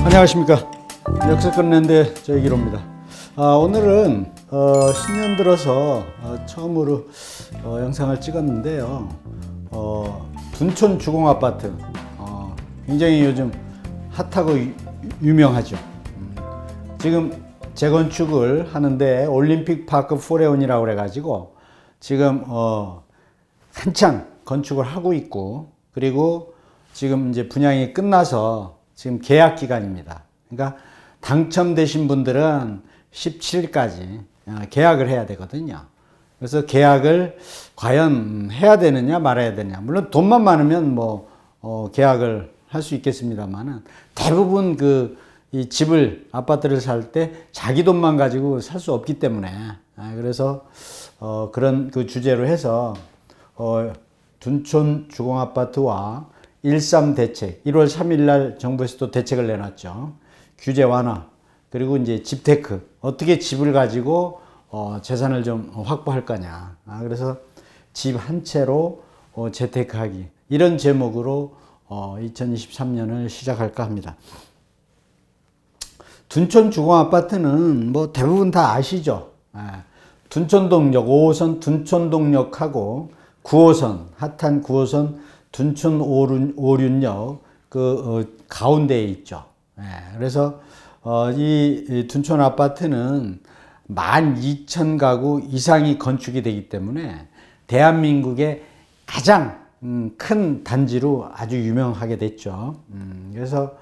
안녕하십니까. 역사 끝낸데 저희기로입니다. 오늘은 신년 들어서 처음으로 영상을 찍었는데요. 둔촌 주공아파트 굉장히 요즘 핫하고 유명하죠. 지금 재건축을 하는데 올림픽파크 포레온이라고 그래가지고 지금 한창 건축을 하고 있고, 그리고 지금 이제 분양이 끝나서 지금 계약 기간입니다. 그러니까 당첨되신 분들은 17일까지 계약을 해야 되거든요. 그래서 계약을 과연 해야 되느냐 말아야 되느냐, 물론 돈만 많으면 뭐 계약을 할 수 있겠습니다만은, 대부분 이 집을, 아파트를 살 때 자기 돈만 가지고 살 수 없기 때문에, 그래서 그런 그 주제로 해서 둔촌 주공아파트와 1.3 대책, 1월 3일 날 정부에서 또 대책을 내놨죠. 규제 완화, 그리고 이제 집테크, 어떻게 집을 가지고 재산을 좀 확보할 거냐. 그래서 집 한 채로 재테크하기, 이런 제목으로 2023년을 시작할까 합니다. 둔촌 주공아파트는 뭐 대부분 다 아시죠. 둔촌동역 5호선 둔촌동역하고 9호선, 핫한 9호선 둔촌 오륜역 가운데에 있죠. 그래서 이 둔촌 아파트는 12,000가구 이상이 건축이 되기 때문에 대한민국의 가장 큰 단지로 아주 유명하게 됐죠. 그래서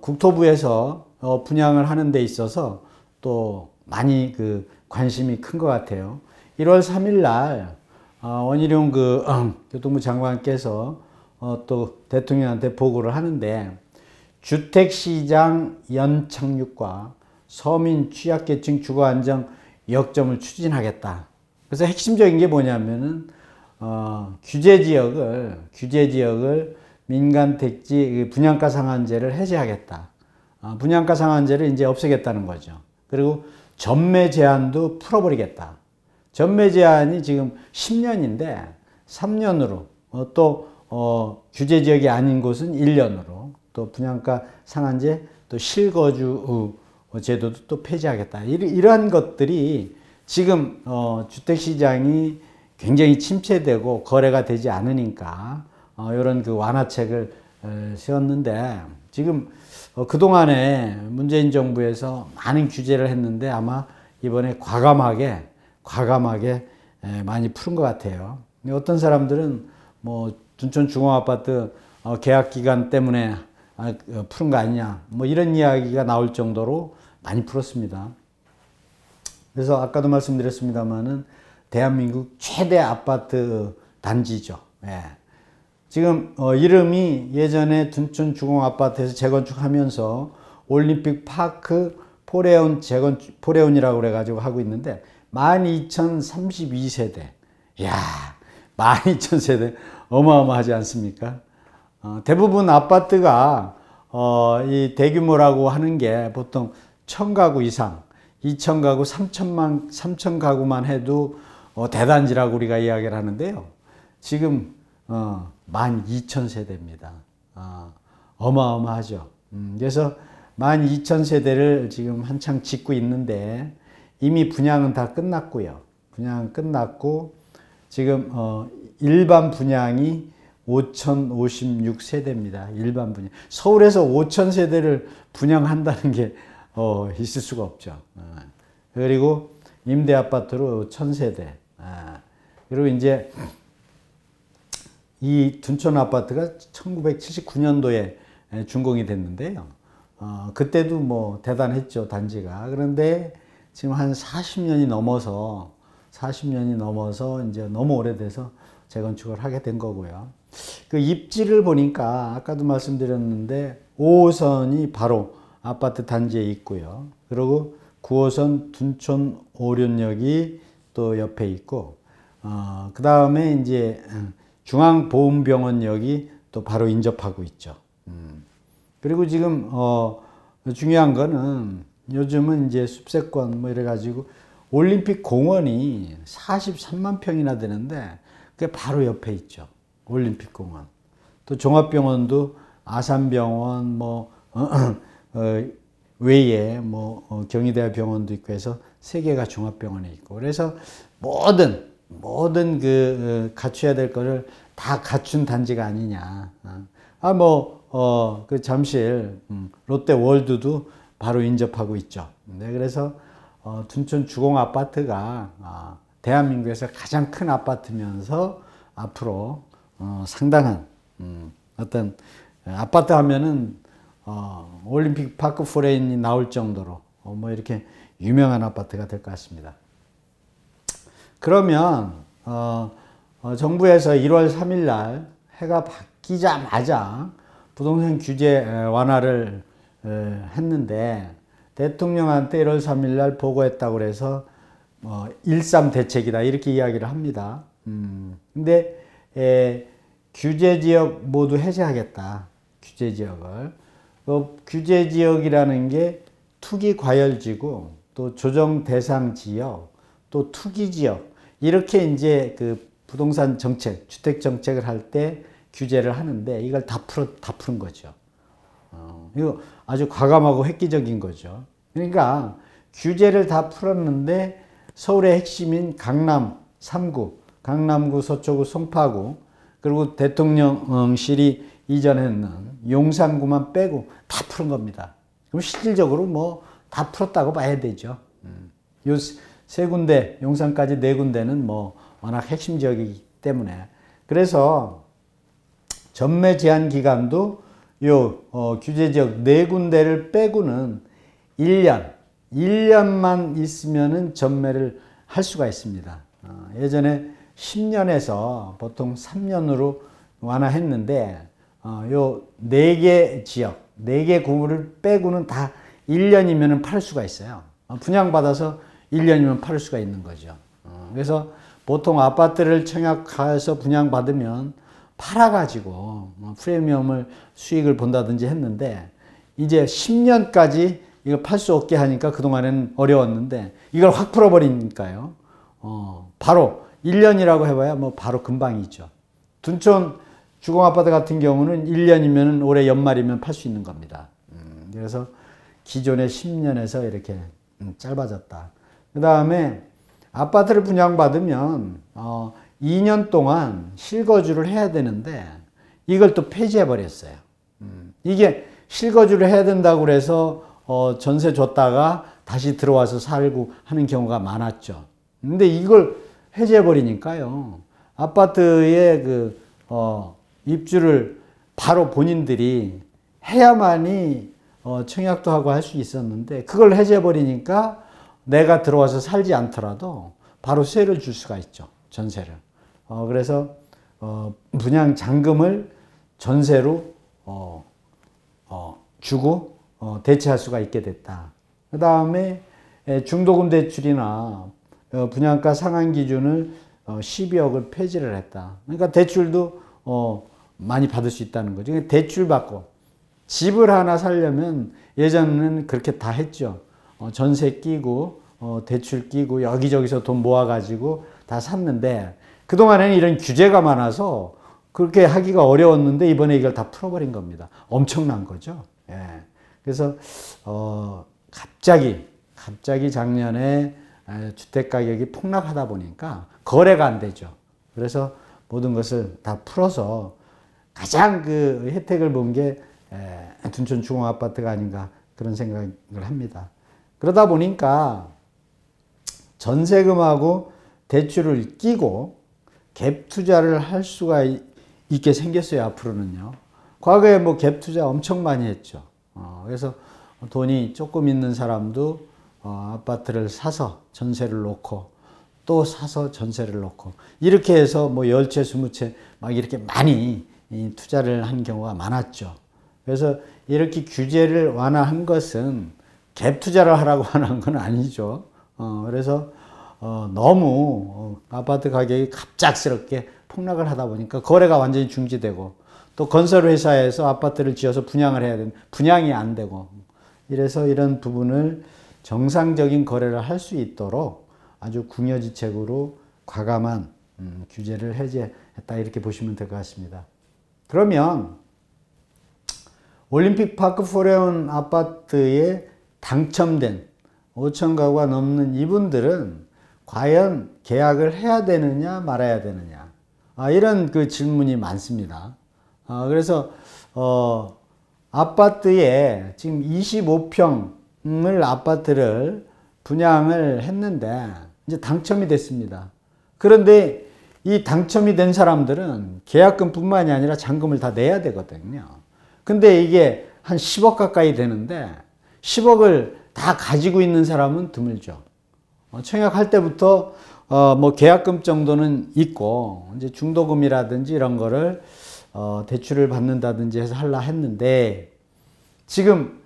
국토부에서 분양을 하는 데 있어서 또 많이 관심이 큰 것 같아요. 1월 3일 날 원희룡 교통부 장관께서 또 대통령한테 보고를 하는데, 주택시장 연착륙과 서민 취약계층 주거안정 역점을 추진하겠다. 그래서 핵심적인 게 뭐냐면은 규제지역을 민간택지 분양가 상한제를 해제하겠다. 분양가 상한제를 이제 없애겠다는 거죠. 그리고 전매 제한도 풀어버리겠다. 전매 제한이 지금 10년인데 3년으로, 또 규제지역이 아닌 곳은 1년으로, 또 분양가 상한제, 또 실거주 제도도 또 폐지하겠다. 이러한 것들이 지금 주택시장이 굉장히 침체되고 거래가 되지 않으니까 이런 완화책을 세웠는데, 지금 그동안에 문재인 정부에서 많은 규제를 했는데 아마 이번에 과감하게 많이 푸른 것 같아요. 어떤 사람들은 뭐 둔촌 주공아파트 계약 기간 때문에 푸른 거 아니냐, 뭐 이런 이야기가 나올 정도로 많이 풀었습니다. 그래서 아까도 말씀드렸습니다만은 대한민국 최대 아파트 단지죠. 지금 이름이 예전에 둔촌 주공아파트에서 재건축하면서 올림픽 파크 포레온이라고 그래가지고 하고 있는데 12,032세대. 이야, 12,000세대 어마어마하지 않습니까? 대부분 아파트가 이 대규모라고 하는 게 보통 1,000가구 이상, 2,000가구, 3,000가구만 해도 대단지라고 우리가 이야기를 하는데요. 지금 12,000세대입니다. 어마어마하죠. 그래서 12,000세대를 지금 한창 짓고 있는데, 이미 분양은 다 끝났고요. 분양 끝났고, 지금 일반 분양이 5,056세대입니다. 일반 분양. 서울에서 5,000세대를 분양한다는 게 있을 수가 없죠. 그리고 임대아파트로 1,000세대. 그리고 이제 이 둔촌 아파트가 1979년도에 준공이 됐는데요. 그때도 뭐 대단했죠, 단지가. 그런데 지금 한 40년이 넘어서 이제 너무 오래돼서 재건축을 하게 된 거고요. 그 입지를 보니까 아까도 말씀드렸는데 5호선이 바로 아파트 단지에 있고요. 그리고 9호선 둔촌 오륜역이 또 옆에 있고, 그 다음에 이제 중앙보훈병원역이 또 바로 인접하고 있죠. 그리고 지금 중요한 거는 요즘은 이제 숲세권 뭐 이래가지고 올림픽 공원이 43만 평이나 되는데 그게 바로 옆에 있죠. 올림픽 공원. 또 종합병원도 아산병원, 외에 뭐 경희대 병원도 있고 해서 3개가 종합병원에 있고, 그래서 모든 그 갖춰야 될 거를 다 갖춘 단지가 아니냐. 그 잠실 롯데월드도 바로 인접하고 있죠. 네, 그래서 둔촌 주공 아파트가 대한민국에서 가장 큰 아파트면서 앞으로 상당한 어떤 아파트 하면은 올림픽 파크 포레인이 나올 정도로 뭐 이렇게 유명한 아파트가 될 것 같습니다. 그러면 정부에서 1월 3일 날 해가 바뀌자마자 부동산 규제 완화를 했는데, 대통령한테 1월 3일 날 보고했다고 그래서 1.3 대책이다 이렇게 이야기를 합니다. 근데 규제 지역 모두 해제하겠다. 규제 지역을. 규제 지역이라는 게 투기 과열지구, 또 조정 대상 지역, 또 투기 지역, 이렇게 이제 그 부동산 정책, 주택 정책을 할 때 규제를 하는데, 이걸 다 푸는 거죠. 이거 아주 과감하고 획기적인 거죠. 그러니까 규제를 다 풀었는데 서울의 핵심인 강남 3구, 강남구, 서초구, 송파구, 그리고 대통령실이 이전했는 용산구만 빼고 다 푸는 겁니다. 그럼 실질적으로 뭐 다 풀었다고 봐야 되죠. 요 3군데, 용산까지 4군데는 뭐 워낙 핵심 지역이기 때문에. 그래서 전매 제한 기간도 요 규제 지역 4군데를 빼고는 1년만 있으면은 전매를 할 수가 있습니다. 예전에 10년에서 보통 3년으로 완화했는데, 요 4개 지역, 4개 구를 빼고는 다 1년이면 팔 수가 있어요. 분양받아서 1년이면 팔 수가 있는 거죠. 그래서 보통 아파트를 청약해서 분양받으면 팔아가지고 프리미엄을 수익을 본다든지 했는데, 이제 10년까지 이걸 팔 수 없게 하니까 그동안에는 어려웠는데, 이걸 확 풀어버리니까요. 바로 1년이라고 해봐야 뭐 바로 금방이죠. 둔촌 주공아파트 같은 경우는 1년이면 올해 연말이면 팔 수 있는 겁니다. 그래서 기존의 10년에서 이렇게 짧아졌다. 그 다음에 아파트를 분양받으면 2년 동안 실거주를 해야 되는데, 이걸 또 폐지해 버렸어요. 이게 실거주를 해야 된다고 그래서 전세 줬다가 다시 들어와서 살고 하는 경우가 많았죠. 근데 이걸 해제해 버리니까요, 아파트의 그 입주를 바로 본인들이 해야만이 청약도 하고 할 수 있었는데, 그걸 해제해 버리니까 내가 들어와서 살지 않더라도 바로 세를 줄 수가 있죠. 전세를. 그래서 분양 잔금을 전세로 주고 대체할 수가 있게 됐다. 그 다음에 중도금 대출이나 분양가 상한 기준을 12억을 폐지를 했다. 그러니까 대출도 많이 받을 수 있다는 거죠. 대출 받고 집을 하나 살려면 예전에는 그렇게 다 했죠. 전세 끼고 대출 끼고 여기저기서 돈 모아가지고 다 샀는데, 그동안에는 이런 규제가 많아서 그렇게 하기가 어려웠는데, 이번에 이걸 다 풀어버린 겁니다. 엄청난 거죠. 예. 그래서 갑자기 작년에 주택가격이 폭락하다 보니까 거래가 안 되죠. 그래서 모든 것을 다 풀어서 가장 그 혜택을 본 게 둔촌 주공아파트가 아닌가, 그런 생각을 합니다. 그러다 보니까 전세금하고 대출을 끼고 갭 투자를 할 수가 있게 생겼어요, 앞으로는요. 과거에 뭐 갭 투자 엄청 많이 했죠. 그래서 돈이 조금 있는 사람도 아파트를 사서 전세를 놓고, 또 사서 전세를 놓고, 이렇게 해서 뭐 10채, 20채 막 이렇게 많이 투자를 한 경우가 많았죠. 그래서 이렇게 규제를 완화한 것은 갭 투자를 하라고 완화한 건 아니죠. 그래서 너무 아파트 가격이 갑작스럽게 폭락을 하다 보니까 거래가 완전히 중지되고, 또 건설회사에서 아파트를 지어서 분양을 해야 되는, 분양이 안 되고, 이래서 이런 부분을 정상적인 거래를 할 수 있도록 아주 궁여지책으로 과감한 규제를 해제했다, 이렇게 보시면 될 것 같습니다. 그러면 올림픽 파크 포레온 아파트에 당첨된 5천 가구가 넘는 이분들은 과연 계약을 해야 되느냐 말아야 되느냐, 이런 그 질문이 많습니다. 그래서 아파트에 지금 25평을 아파트를 분양을 했는데 이제 당첨이 됐습니다. 그런데 이 당첨이 된 사람들은 계약금뿐만이 아니라 잔금을 다 내야 되거든요. 근데 이게 한 10억 가까이 되는데 10억을 다 가지고 있는 사람은 드물죠. 청약할 때부터 뭐 계약금 정도는 있고 이제 중도금이라든지 이런 거를 대출을 받는다든지 해서 하려 했는데, 지금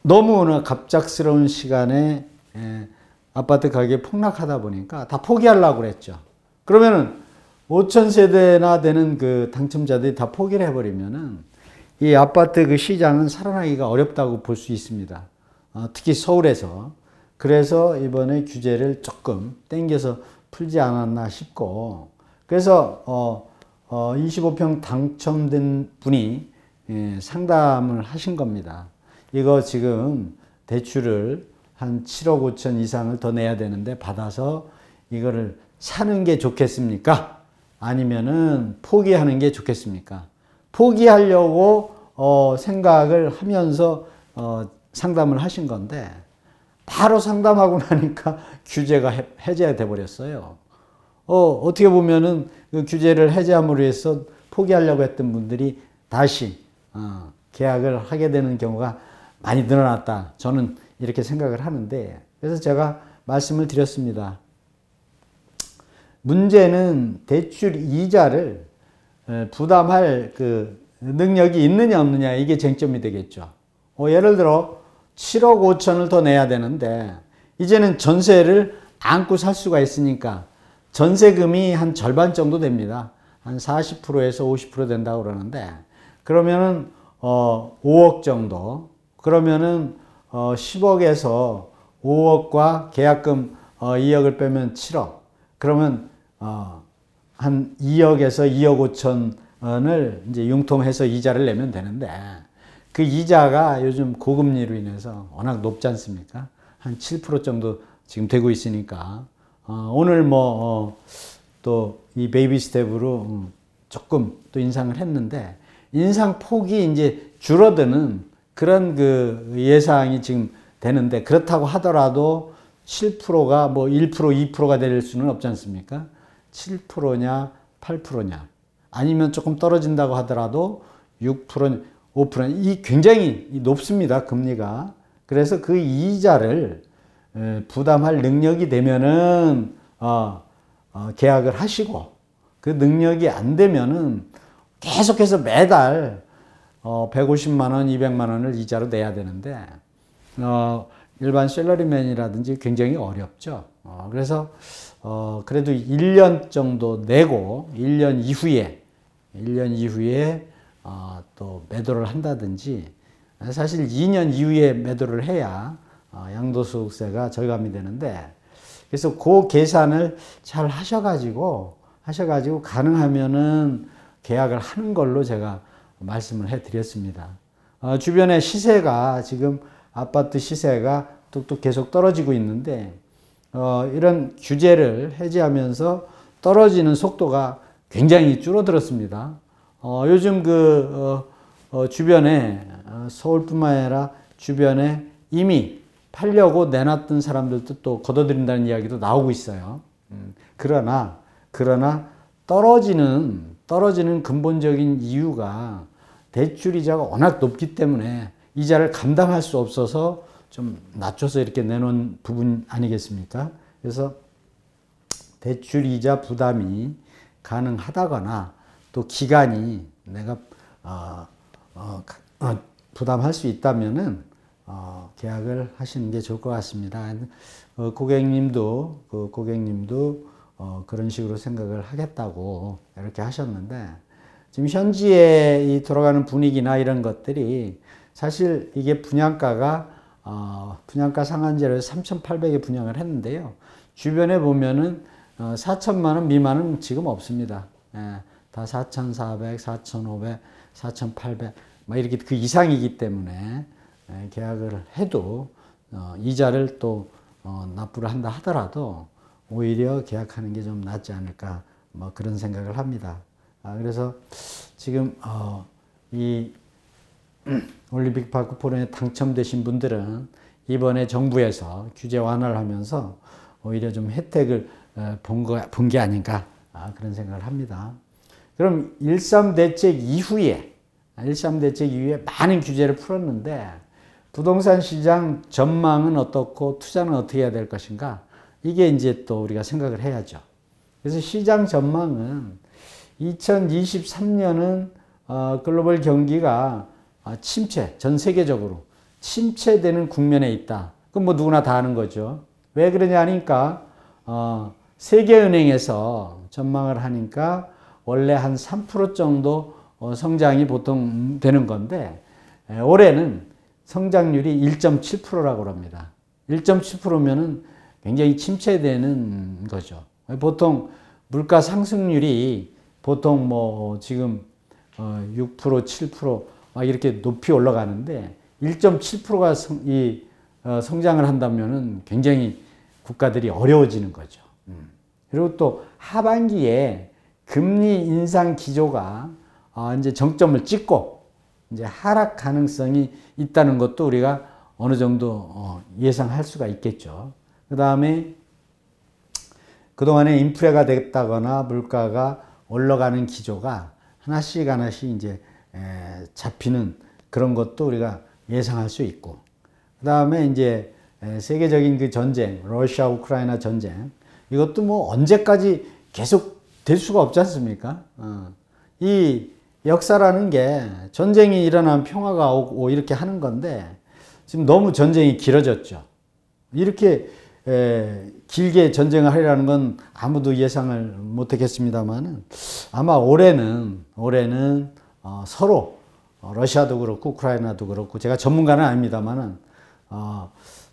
너무나 갑작스러운 시간에 아파트 가격이 폭락하다 보니까 다 포기하려고 그랬죠. 그러면은 5천 세대나 되는 그 당첨자들이 다 포기를 해버리면은 이 아파트 그 시장은 살아나기가 어렵다고 볼 수 있습니다. 특히 서울에서. 그래서 이번에 규제를 조금 땡겨서 풀지 않았나 싶고, 그래서 25평 당첨된 분이 상담을 하신 겁니다. 이거 지금 대출을 한 7억 5천 이상을 더 내야 되는데 받아서 이거를 사는 게 좋겠습니까? 아니면은 포기하는 게 좋겠습니까? 포기하려고 생각을 하면서 상담을 하신 건데, 바로 상담하고 나니까 규제가 해제돼 버렸어요. 어떻게 보면은 그 규제를 해제함으로 해서 포기하려고 했던 분들이 다시 계약을 하게 되는 경우가 많이 늘어났다, 저는 이렇게 생각을 하는데, 그래서 제가 말씀을 드렸습니다. 문제는 대출 이자를 부담할 그 능력이 있느냐 없느냐, 이게 쟁점이 되겠죠. 예를 들어 7억 5천을 더 내야 되는데 이제는 전세를 안고 살 수가 있으니까 전세금이 한 절반 정도 됩니다. 한 40%에서 50% 된다고 그러는데, 그러면은 5억 정도, 그러면은 10억에서 5억과 계약금 2억을 빼면 7억, 그러면 한 2억에서 2억 5천을 이제 융통해서 이자를 내면 되는데, 그 이자가 요즘 고금리로 인해서 워낙 높지 않습니까? 한 7% 정도 지금 되고 있으니까 오늘 뭐 또 이 베이비 스텝으로 조금 또 인상을 했는데, 인상 폭이 이제 줄어드는 그런 그 예상이 지금 되는데, 그렇다고 하더라도 7%가 뭐 1%, 2%가 될 수는 없지 않습니까? 7%냐 8%냐, 아니면 조금 떨어진다고 하더라도 6%, 5%, 이 굉장히 높습니다, 금리가. 그래서 그 이자를 부담할 능력이 되면은 계약을 하시고, 그 능력이 안 되면은 계속해서 매달 150만 원, 200만 원을 이자로 내야 되는데 일반 셀러리맨이라든지 굉장히 어렵죠. 그래서 그래도 1년 정도 내고 1년 이후에 또 매도를 한다든지, 사실 2년 이후에 매도를 해야 양도소득세가 절감이 되는데, 그래서 그 계산을 잘 하셔가지고 가능하면은 계약을 하는 걸로 제가 말씀을 해드렸습니다. 주변에 시세가 지금 아파트 시세가 뚝뚝 계속 떨어지고 있는데, 이런 규제를 해제하면서 떨어지는 속도가 굉장히 줄어들었습니다. 요즘 주변에 서울뿐만 아니라 주변에 이미 팔려고 내놨던 사람들도 또 걷어들인다는 이야기도 나오고 있어요. 그러나 떨어지는 근본적인 이유가 대출 이자가 워낙 높기 때문에 이자를 감당할 수 없어서 좀 낮춰서 이렇게 내놓은 부분 아니겠습니까? 그래서 대출 이자 부담이 가능하다거나 또 기간이 내가 부담할 수 있다면은 계약을 하시는 게 좋을 것 같습니다. 고객님도 그런 식으로 생각을 하겠다고 이렇게 하셨는데, 지금 현지에 이 돌아가는 분위기나 이런 것들이, 사실 이게 분양가 상한제를 3,800에 분양을 했는데요. 주변에 보면은 4천만 원 미만은 지금 없습니다. 다 4,400, 4,500, 4,800, 막 이렇게 그 이상이기 때문에 계약을 해도 이자를 또 납부를 한다 하더라도 오히려 계약하는 게 좀 낫지 않을까 뭐 그런 생각을 합니다. 그래서 지금 이 올림픽 파크 포럼에 당첨되신 분들은 이번에 정부에서 규제 완화를 하면서 오히려 좀 혜택을 본 게 아닌가 그런 생각을 합니다. 그럼 1.3 대책 이후에 많은 규제를 풀었는데 부동산 시장 전망은 어떻고 투자는 어떻게 해야 될 것인가? 이게 이제 또 우리가 생각을 해야죠. 그래서 시장 전망은 2023년은 글로벌 경기가 침체, 전 세계적으로 침체되는 국면에 있다. 그건 뭐 누구나 다 아는 거죠. 왜 그러냐 하니까 세계은행에서 전망을 하니까 원래 한 3% 정도 성장이 보통 되는 건데 올해는 성장률이 1.7%라고 합니다. 1.7%면은 굉장히 침체되는 거죠. 보통 물가 상승률이 보통 뭐 지금 6%, 7% 막 이렇게 높이 올라가는데 1.7%가 성장을 한다면은 굉장히 국가들이 어려워지는 거죠. 그리고 또 하반기에 금리 인상 기조가 이제 정점을 찍고 이제 하락 가능성이 있다는 것도 우리가 어느 정도 예상할 수가 있겠죠. 그 다음에 그동안에 인플레가 됐다거나 물가가 올라가는 기조가 하나씩 이제 잡히는 그런 것도 우리가 예상할 수 있고, 그 다음에 이제 세계적인 그 전쟁, 러시아 우크라이나 전쟁, 이것도 뭐 언제까지 계속 될 수가 없지 않습니까? 이 역사라는 게 전쟁이 일어나면 평화가 오고 이렇게 하는 건데 지금 너무 전쟁이 길어졌죠. 이렇게 길게 전쟁을 하리라는 건 아무도 예상을 못했겠습니다만은 아마 올해는 서로 러시아도 그렇고 우크라이나도 그렇고 제가 전문가는 아닙니다만은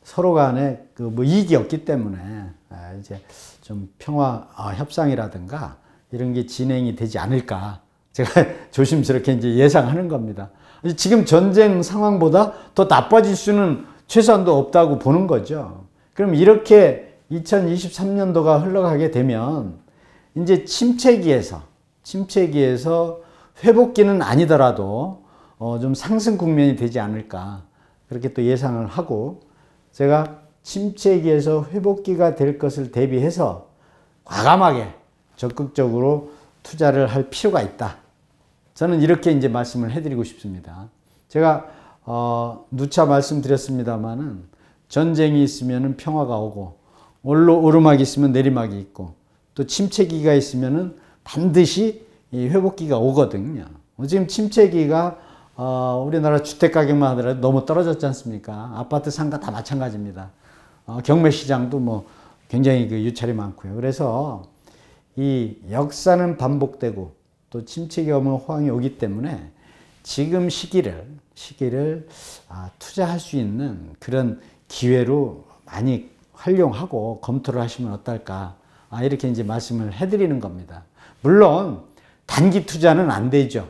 서로 간에 그 뭐 이익이 없기 때문에 이제 좀 평화 협상이라든가 이런 게 진행이 되지 않을까 제가 조심스럽게 이제 예상하는 겁니다. 지금 전쟁 상황보다 더 나빠질 수는 최소한도 없다고 보는 거죠. 그럼 이렇게 2023년도가 흘러가게 되면 이제 침체기에서 회복기는 아니더라도 좀 상승 국면이 되지 않을까 그렇게 또 예상을 하고, 제가 침체기에서 회복기가 될 것을 대비해서 과감하게 적극적으로 투자를 할 필요가 있다. 저는 이렇게 이제 말씀을 해드리고 싶습니다. 제가 누차 말씀드렸습니다만은 전쟁이 있으면은 평화가 오고 오르막이 있으면 내리막이 있고 또 침체기가 있으면은 반드시 이 회복기가 오거든요. 지금 침체기가 우리나라 주택 가격만 하더라도 너무 떨어졌지 않습니까? 아파트 상가 다 마찬가지입니다. 경매 시장도 뭐 굉장히 그 유찰이 많고요. 그래서 이 역사는 반복되고 또 침체기가 오면 호황이 오기 때문에 지금 시기를 투자할 수 있는 그런 기회로 많이 활용하고 검토를 하시면 어떨까 이렇게 이제 말씀을 해드리는 겁니다. 물론 단기 투자는 안 되죠.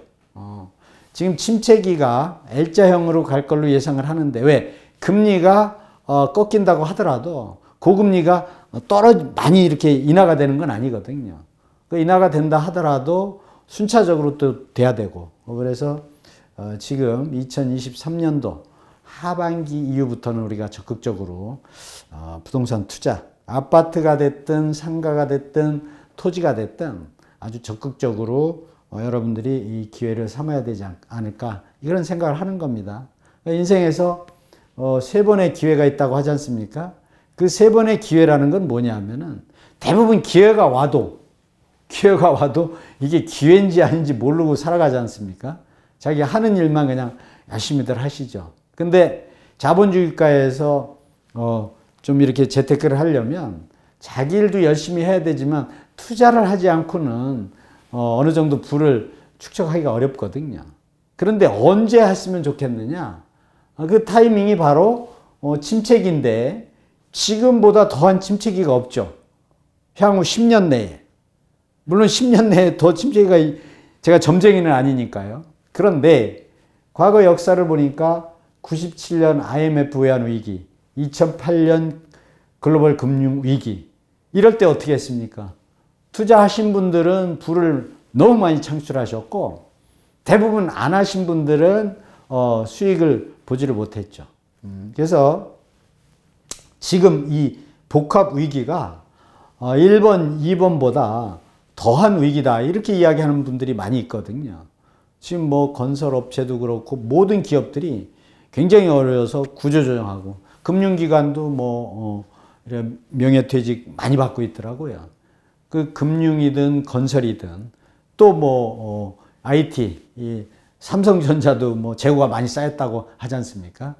지금 침체기가 L자형으로 갈 걸로 예상을 하는데 왜 금리가 꺾인다고 하더라도 고금리가 많이 이렇게 인하가 되는 건 아니거든요. 그 인하가 된다 하더라도 순차적으로 또 돼야 되고, 그래서 지금 2023년도 하반기 이후부터는 우리가 적극적으로 부동산 투자, 아파트가 됐든 상가가 됐든 토지가 됐든 아주 적극적으로 여러분들이 이 기회를 삼아야 되지 않을까 이런 생각을 하는 겁니다. 인생에서 세 번의 기회가 있다고 하지 않습니까? 그 세 번의 기회라는 건 뭐냐면은 대부분 기회가 와도 이게 기회인지 아닌지 모르고 살아가지 않습니까? 자기 하는 일만 그냥 열심히들 하시죠. 근데 자본주의가에서 좀 이렇게 재테크를 하려면 자기 일도 열심히 해야 되지만 투자를 하지 않고는 어느 정도 부를 축적하기가 어렵거든요. 그런데 언제 했으면 좋겠느냐? 그 타이밍이 바로 침체기인데 지금보다 더한 침체기가 없죠. 향후 10년 내에. 물론 10년 내에 더 침체기가, 제가 점쟁이는 아니니까요. 그런데 과거 역사를 보니까 97년 IMF 외환 위기, 2008년 글로벌 금융 위기, 이럴 때 어떻게 했습니까? 투자하신 분들은 부를 너무 많이 창출하셨고, 대부분 안 하신 분들은 수익을 보지를 못했죠. 그래서 지금 이 복합 위기가 1번, 2번보다 더한 위기다, 이렇게 이야기하는 분들이 많이 있거든요. 지금 뭐 건설업체도 그렇고 모든 기업들이 굉장히 어려워서 구조조정하고, 금융기관도 뭐 이런 명예퇴직 많이 받고 있더라고요. 그 금융이든 건설이든 또 뭐 IT, 이 삼성전자도 뭐 재고가 많이 쌓였다고 하지 않습니까?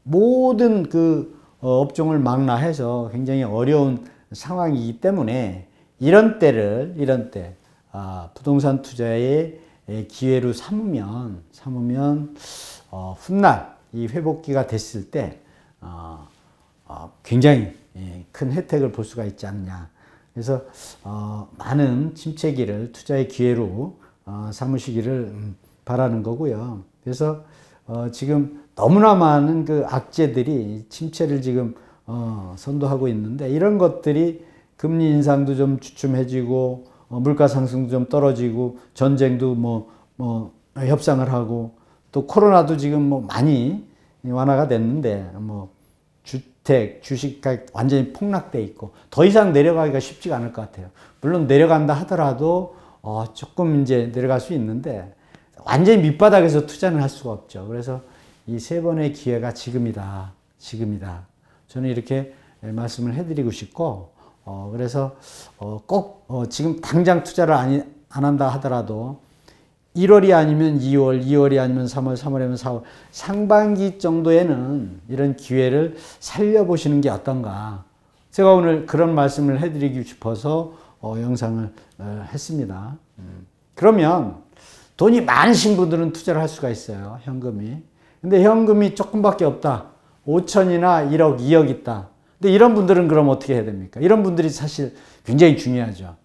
모든 그 업종을 망라해서 굉장히 어려운 상황이기 때문에 이런 때 부동산 투자의 기회로 삼으면 훗날 이 회복기가 됐을 때 굉장히 큰 혜택을 볼 수가 있지 않냐. 그래서 많은 침체기를 투자의 기회로 삼으시기를 바라는 거고요. 그래서 지금 너무나 많은 그 악재들이 침체를 지금 선도하고 있는데, 이런 것들이 금리 인상도 좀 주춤해지고 물가 상승도 좀 떨어지고 전쟁도 뭐 협상을 하고, 또 코로나도 지금 뭐 많이 완화가 됐는데 뭐 주택, 주식가 완전히 폭락돼 있고 더 이상 내려가기가 쉽지가 않을 것 같아요. 물론 내려간다 하더라도 조금 이제 내려갈 수 있는데 완전히 밑바닥에서 투자는 할 수가 없죠. 그래서 이 세 번의 기회가 지금이다. 저는 이렇게 말씀을 해드리고 싶고, 그래서 꼭 지금 당장 투자를 안 한다 하더라도 1월이 아니면 2월, 2월이 아니면 3월, 3월이면 4월, 상반기 정도에는 이런 기회를 살려보시는 게 어떤가. 제가 오늘 그런 말씀을 해드리고 싶어서 영상을 했습니다. 그러면 돈이 많으신 분들은 투자를 할 수가 있어요, 현금이. 근데 현금이 조금밖에 없다. 5천이나 1억, 2억 있다. 근데 이런 분들은 그럼 어떻게 해야 됩니까? 이런 분들이 사실 굉장히 중요하죠.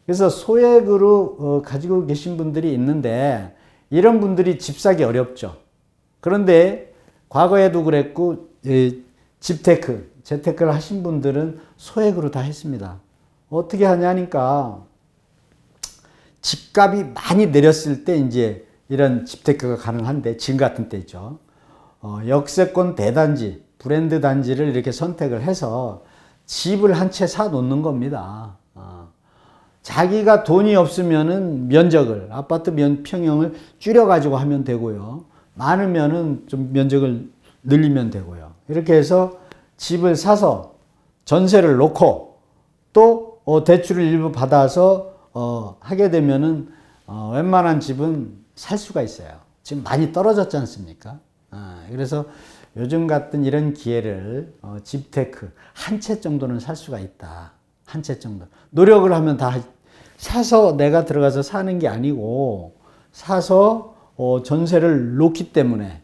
그래서 소액으로 가지고 계신 분들이 있는데, 이런 분들이 집 사기 어렵죠. 그런데 과거에도 그랬고, 재테크를 하신 분들은 소액으로 다 했습니다. 어떻게 하냐니까, 집값이 많이 내렸을 때 이제 이런 재테크가 가능한데, 지금 같은 때죠. 역세권 대단지, 브랜드 단지를 이렇게 선택을 해서 집을 한 채 사 놓는 겁니다. 자기가 돈이 없으면은 면적을, 아파트 평형을 줄여가지고 하면 되고요. 많으면은 좀 면적을 늘리면 되고요. 이렇게 해서 집을 사서 전세를 놓고 또 대출을 일부 받아서 하게 되면은 웬만한 집은 살 수가 있어요. 지금 많이 떨어졌지 않습니까? 그래서 요즘 같은 이런 기회를 집테크 한 채 정도는 살 수가 있다. 한 채 정도. 노력을 하면 다 사서 내가 들어가서 사는 게 아니고, 사서 전세를 놓기 때문에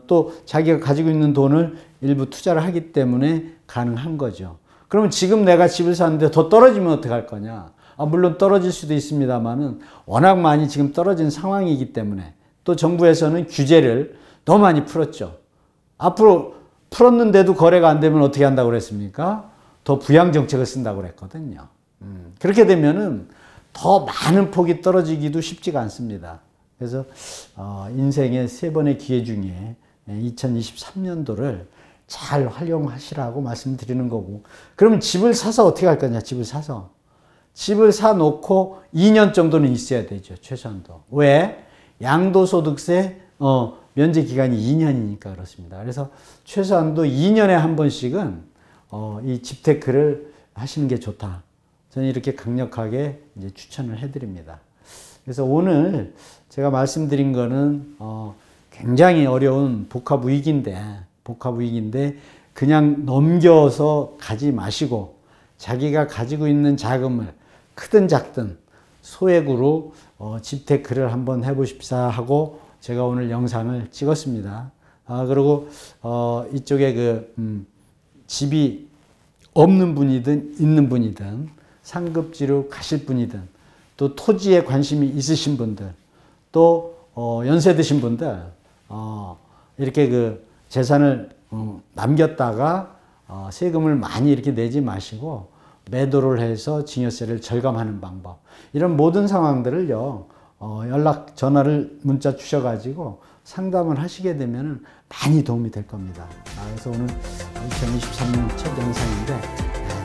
또 자기가 가지고 있는 돈을 일부 투자를 하기 때문에 가능한 거죠. 그러면 지금 내가 집을 사는데 더 떨어지면 어떡할 거냐? 물론 떨어질 수도 있습니다만은 워낙 많이 지금 떨어진 상황이기 때문에, 또 정부에서는 규제를 너무 많이 풀었죠. 앞으로 풀었는데도 거래가 안 되면 어떻게 한다고 그랬습니까? 더 부양 정책을 쓴다고 그랬거든요. 그렇게 되면은 더 많은 폭이 떨어지기도 쉽지가 않습니다. 그래서 인생의 세 번의 기회 중에 2023년도를 잘 활용하시라고 말씀드리는 거고, 그러면 집을 사서 어떻게 할 거냐? 집을 사 놓고 2년 정도는 있어야 되죠, 최소한도. 왜? 양도소득세 면제 기간이 2년이니까 그렇습니다. 그래서 최소한도 2년에 한 번씩은 이 집테크를 하시는 게 좋다. 저는 이렇게 강력하게 이제 추천을 해드립니다. 그래서 오늘 제가 말씀드린 거는 굉장히 어려운 복합 위기인데 그냥 넘겨서 가지 마시고, 자기가 가지고 있는 자금을 크든 작든 소액으로 집테크를 한번 해보십사 하고 제가 오늘 영상을 찍었습니다. 그리고 이쪽에 집이 없는 분이든 있는 분이든 상급지로 가실 분이든 또 토지에 관심이 있으신 분들, 또 연세 드신 분들, 이렇게 그 재산을 남겼다가 세금을 많이 이렇게 내지 마시고 매도를 해서 증여세를 절감하는 방법, 이런 모든 상황들을요 연락 전화를 문자 주셔가지고 상담을 하시게 되면 많이 도움이 될 겁니다. 그래서 오늘 2023년 첫 영상인데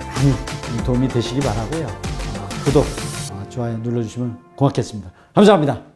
많이 도움이 되시기 바라고요. 구독, 좋아요 눌러주시면 고맙겠습니다. 감사합니다.